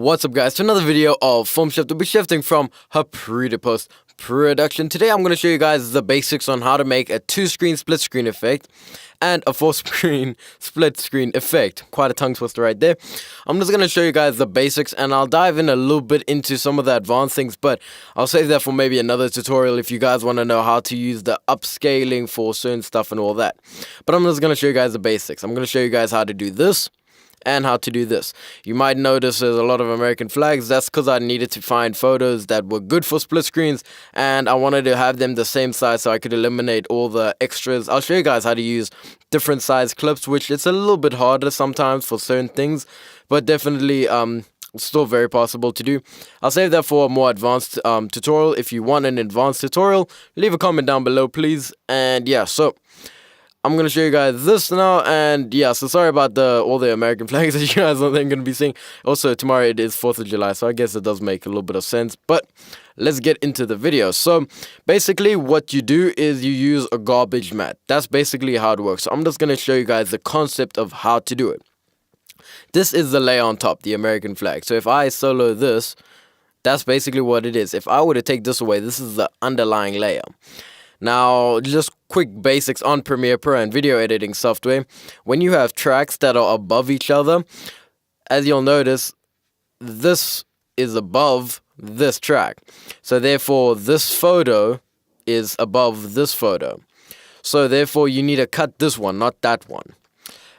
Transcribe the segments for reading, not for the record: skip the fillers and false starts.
What's up, guys, to another video of Film Shift. We'll be shifting from her pre to post production. Today I'm going to show you guys the basics on how to make a 2-screen split screen effect and a 4-screen split screen effect. Quite a tongue twister right there. I'm just going to show you guys the basics, and I'll dive in a little bit into some of the advanced things, but I'll save that for maybe another tutorial if you guys want to know how to use the upscaling for certain stuff and all that. But I'm just going to show you guys the basics. I'm going to show you guys how to do this and how to do this. You might notice there's a lot of American flags. That's because I needed to find photos that were good for split screens, and I wanted to have them the same size so I could eliminate all the extras. I'll show you guys how to use different size clips, which it's a little bit harder sometimes for certain things, but definitely still very possible to do. I'll save that for a more advanced tutorial. If you want an advanced tutorial, leave a comment down below, please. And yeah, so I'm going to show you guys this now, and yeah, so sorry about all the American flags that you guys are going to be seeing. Also, tomorrow it is 4th of July, so I guess it does make a little bit of sense, but let's get into the video. So basically what you do is you use a garbage mat. That's basically how it works. So I'm just going to show you guys the concept of how to do it. This is the layer on top, the American flag. So if I solo this, that's basically what it is. If I were to take this away, this is the underlying layer. Now, just quick basics on Premiere Pro and video editing software. When you have tracks that are above each other, as you'll notice, this is above this track. So therefore, this photo is above this photo. So therefore, you need to cut this one, not that one.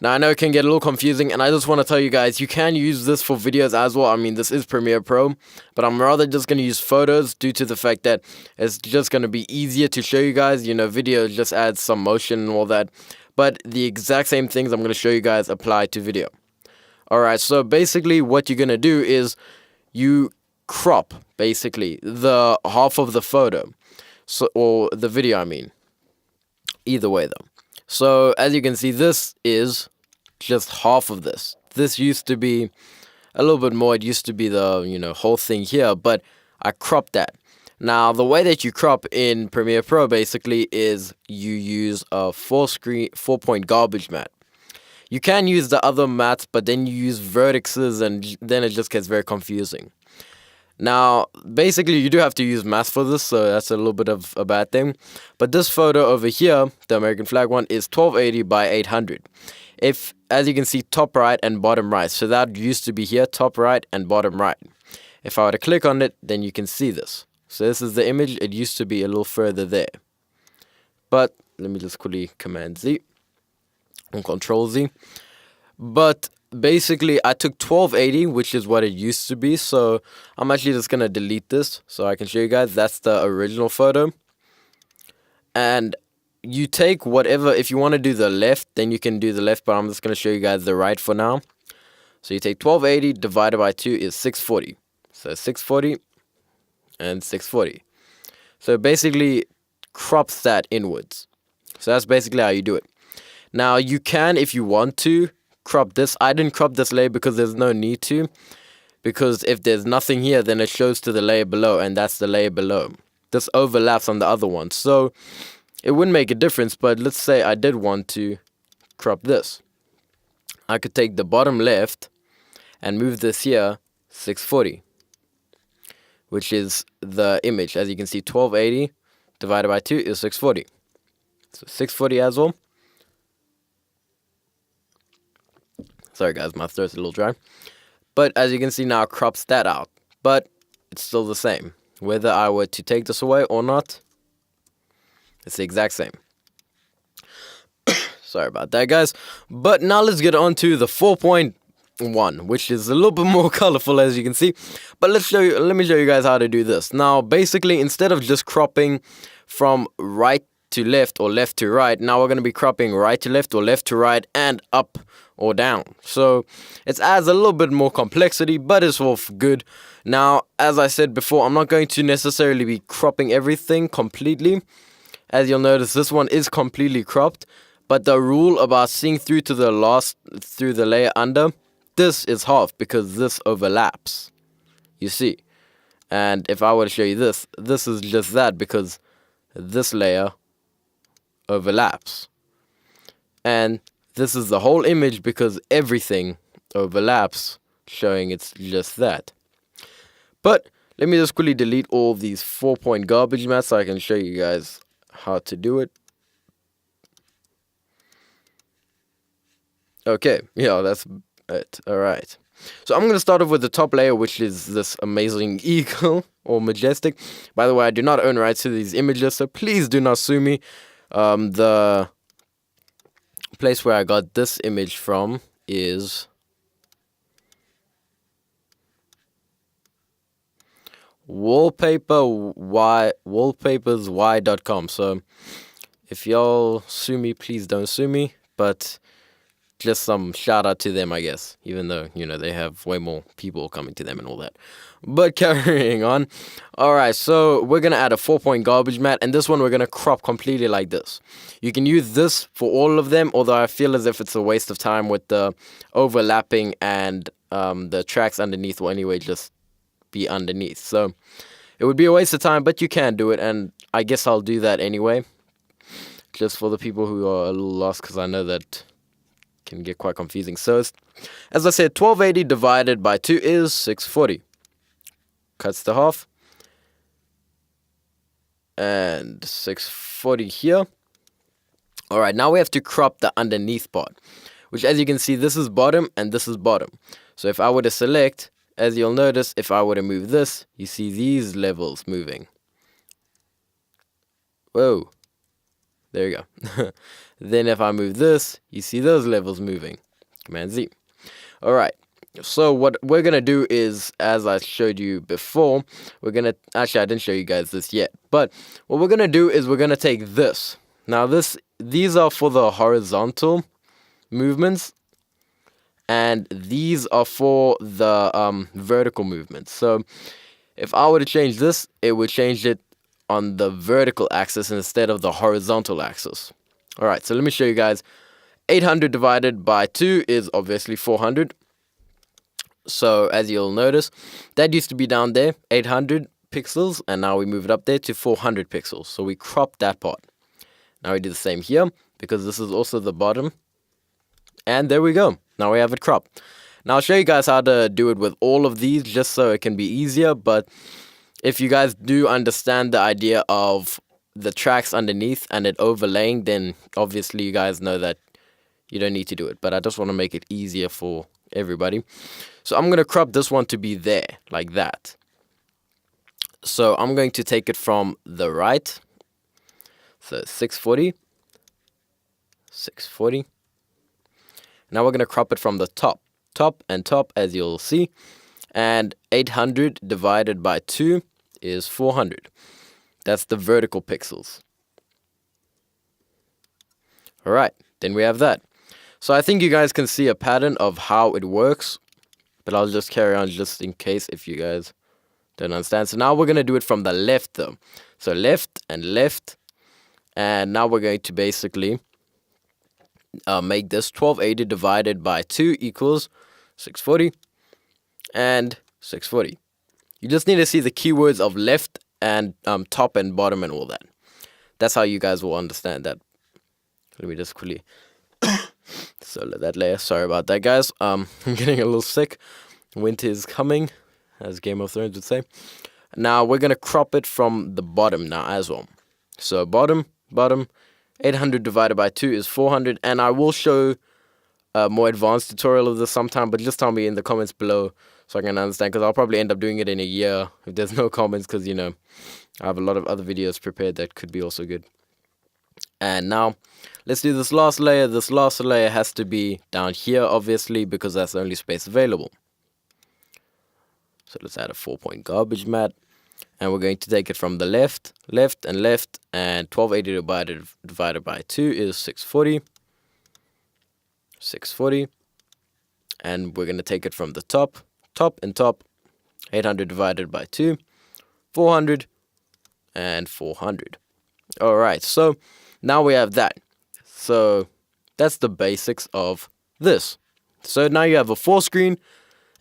Now, I know it can get a little confusing, and I just want to tell you guys, you can use this for videos as well. I mean, this is Premiere Pro, but I'm rather just going to use photos due to the fact that it's just going to be easier to show you guys. You know, video just adds some motion and all that, but the exact same things I'm going to show you guys apply to video. Alright, so basically what you're going to do is you crop, basically, the half of the photo, so, or the video, I mean. Either way, though. So, as you can see, this is just half of this. This used to be a little bit more. It used to be the, whole thing here, but I cropped that. Now, the way that you crop in Premiere Pro, basically, is you use a 4-point garbage mat. You can use the other mats, but then you use vertices, and then it just gets very confusing. Now, basically, you do have to use mask for this, so that's a little bit of a bad thing. But this photo over here, the American flag one, is 1280 by 800. As you can see, top right and bottom right. So that used to be here, top right and bottom right. If I were to click on it, then you can see this. So this is the image. It used to be a little further there. But let me just quickly Command Z and Control Z. But basically, I took 1280, which is what it used to be, so I'm actually just going to delete this so I can show you guys. That's the original photo. And you take whatever, if you want to do the left, then you can do the left, but I'm just going to show you guys the right for now. So you take 1280 divided by 2 is 640. So 640 and 640. So it basically crops that inwards. So that's basically how you do it. Now, you can, if you want to, crop this. I didn't crop this layer because there's no need to, because if there's nothing here, then it shows to the layer below, and that's the layer below. This overlaps on the other one, so it wouldn't make a difference. But let's say I did want to crop this. I could take the bottom left and move this here 640, which is the image. As you can see, 1280 divided by 2 is 640. So 640 as well. Sorry guys, my throat's a little dry. But as you can see now, it crops that out. But it's still the same. Whether I were to take this away or not, it's the exact same. Sorry about that, guys. But now let's get on to the 4.1, which is a little bit more colorful, as you can see. But let me show you guys how to do this. Now, basically, instead of just cropping from right to left or left to right, now we're going to be cropping right to left or left to right and up or down. So it adds a little bit more complexity, but it's all good. Now, as I said before, I'm not going to necessarily be cropping everything completely. As you'll notice, this one is completely cropped, but the rule about seeing through to the through the layer under, this is half because this overlaps, you see. And if I were to show you this, this is just that because this layer overlaps. And this is the whole image because everything overlaps showing it's just that. But let me just quickly delete all these 4-point garbage mats so I can show you guys how to do it. Okay, yeah, that's it. Alright. So I'm going to start off with the top layer, which is this amazing eagle or majestic. By the way, I do not own rights to these images, so please do not sue me. The place where I got this image from is wallpapersy.com. So if y'all sue me, please don't sue me, but just some shout out to them, I guess, even though, you know, they have way more people coming to them and all that. But carrying on. Alright, so we're going to add a 4-point garbage mat, and this one we're going to crop completely like this. You can use this for all of them, although I feel as if it's a waste of time with the overlapping, and the tracks underneath will anyway just be underneath. So it would be a waste of time, but you can do it, and I guess I'll do that anyway, just for the people who are a little lost, because I know that can get quite confusing. So as I said, 1280 divided by 2 is 640. Cuts to half, and 640 here. Alright, now we have to crop the underneath part, which, as you can see, this is bottom and this is bottom. So if I were to select, as you'll notice, if I were to move this, you see these levels moving. Whoa, there you go. Then if I move this, you see those levels moving. Command Z. Alright, so what we're going to do is, as I showed you before, we're going to, actually I didn't show you guys this yet, but what we're going to do is we're going to take this. Now these are for the horizontal movements, and these are for the vertical movements. So if I were to change this, it would change it on the vertical axis instead of the horizontal axis. Alright, so let me show you guys. 800 divided by 2 is obviously 400. So as you'll notice, that used to be down there, 800 pixels, and now we move it up there to 400 pixels. So we crop that part. Now we do the same here, because this is also the bottom. And there we go. Now we have it cropped. Now I'll show you guys how to do it with all of these, just so it can be easier. But if you guys do understand the idea of the tracks underneath and it overlaying, then obviously you guys know that you don't need to do it. But I just want to make it easier for everybody. So I'm going to crop this one to be there, like that. So I'm going to take it from the right. So 640. 640. Now we're going to crop it from the top. Top and top, as you'll see. And 800 divided by 2 is 400. That's the vertical pixels. Alright, then we have that. So I think you guys can see a pattern of how it works, but I'll just carry on just in case if you guys don't understand. So now we're going to do it from the left though. So left and left, and now we're going to basically make this 1280 divided by 2 equals 640 and 640. You just need to see the keywords of left and top and bottom and all that. That's how you guys will understand that. Let me just quickly solo that layer. Sorry about that, guys. I'm getting a little sick. Winter is coming, as Game of Thrones would say. Now we're gonna crop it from the bottom now as well. So bottom, 800 divided by 2 is 400, and I will show a more advanced tutorial of this sometime, but just tell me in the comments below so I can understand, because I'll probably end up doing it in a year if there's no comments, because, you know, I have a lot of other videos prepared that could be also good. And now, let's do this last layer. This last layer has to be down here, obviously, because that's the only space available. So let's add a 4-point garbage mat. And we're going to take it from the left, and 1280 divided by 2 is 640. 640. And we're going to take it from the top, and top. 800 divided by 2, 400, and 400. Alright, so now we have that. So that's the basics of this. So now you have a 4-screen,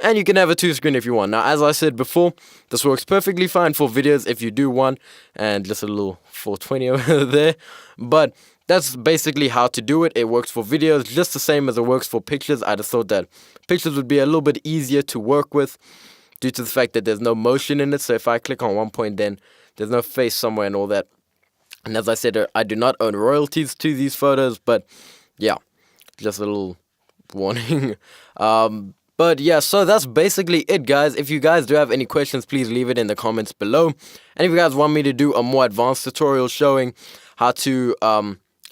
and you can have a 2-screen if you want. Now, as I said before, this works perfectly fine for videos if you do one, and just a little 420 over there. But that's basically how to do it. It works for videos just the same as it works for pictures. I just thought that pictures would be a little bit easier to work with due to the fact that there's no motion in it. So if I click on one point, then there's no face somewhere and all that. And as I said, I do not own royalties to these photos, but yeah, just a little warning. But yeah, so that's basically it, guys. If you guys do have any questions, please leave it in the comments below. And if you guys want me to do a more advanced tutorial showing how to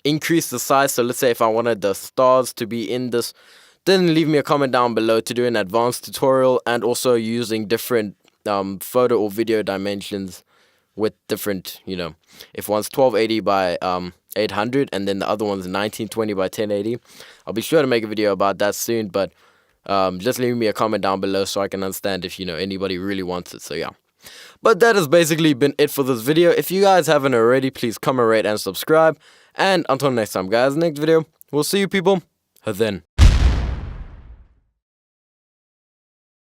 increase the size, so let's say if I wanted the stars to be in this, then leave me a comment down below to do an advanced tutorial, and also using different photo or video dimensions with different, if one's 1280 by 800 and then the other one's 1920 by 1080. I'll be sure to make a video about that soon, but just leave me a comment down below so I can understand if anybody really wants it. So yeah, but that has basically been it for this video. If you guys haven't already, please comment, rate, and subscribe. And until next time, guys, next video, we'll see you people then.